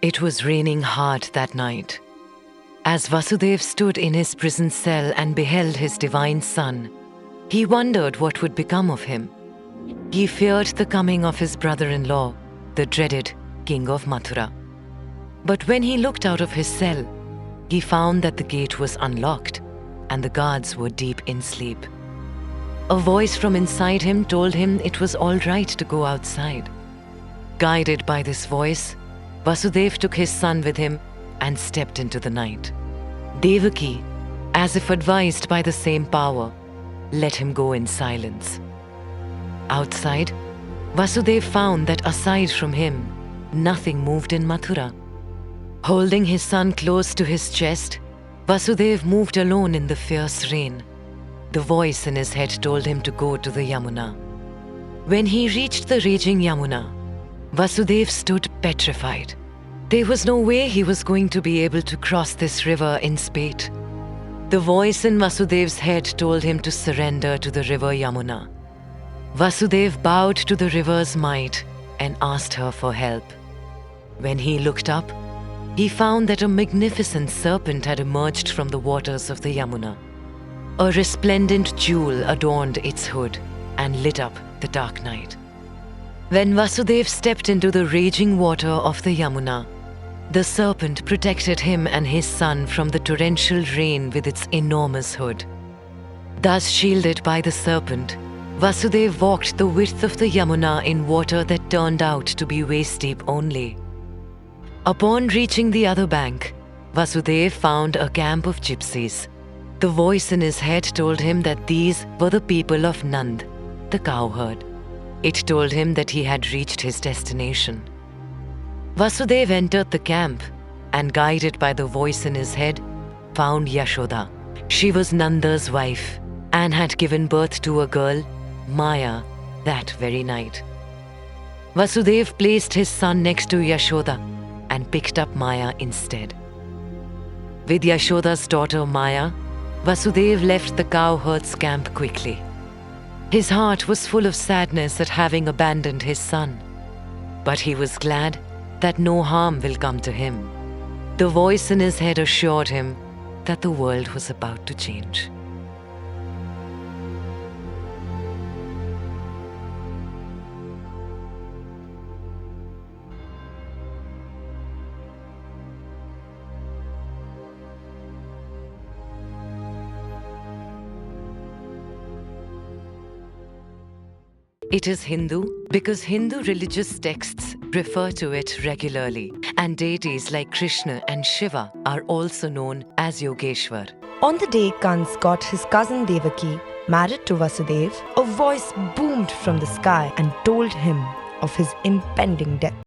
It was raining hard that night. As Vasudev stood in his prison cell and beheld his divine son, he wondered what would become of him. He feared the coming of his brother-in-law, the dreaded king of Mathura. But when he looked out of his cell, he found that the gate was unlocked and the guards were deep in sleep. A voice from inside him told him it was all right to go outside. Guided by this voice, Vasudev took his son with him and stepped into the night. Devaki, as if advised by the same power, let him go in silence. Outside, Vasudev found that aside from him, nothing moved in Mathura. Holding his son close to his chest, Vasudev moved alone in the fierce rain. The voice in his head told him to go to the Yamuna. When he reached the raging Yamuna, Vasudev stood petrified. There was no way he was going to be able to cross this river in spate. The voice in Vasudev's head told him to surrender to the river Yamuna. Vasudev bowed to the river's might and asked her for help. When he looked up, he found that a magnificent serpent had emerged from the waters of the Yamuna. A resplendent jewel adorned its hood and lit up the dark night. When Vasudev stepped into the raging water of the Yamuna, the serpent protected him and his son from the torrential rain with its enormous hood. Thus shielded by the serpent, Vasudev walked the width of the Yamuna in water that turned out to be waist-deep only. Upon reaching the other bank, Vasudev found a camp of gypsies. The voice in his head told him that these were the people of Nand, the cowherd. It told him that he had reached his destination. Vasudev entered the camp and, guided by the voice in his head, found Yashoda. She was Nanda's wife and had given birth to a girl, Maya, that very night. Vasudev placed his son next to Yashoda and picked up Maya instead. With Yashoda's daughter Maya, Vasudev left the cowherd's camp quickly. His heart was full of sadness at having abandoned his son, but he was glad that no harm will come to him. The voice in his head assured him that the world was about to change. It is Hindu because Hindu religious texts refer to it regularly, and deities like Krishna and Shiva are also known as Yogeshwar. On the day Kans got his cousin Devaki married to Vasudev, a voice boomed from the sky and told him of his impending death.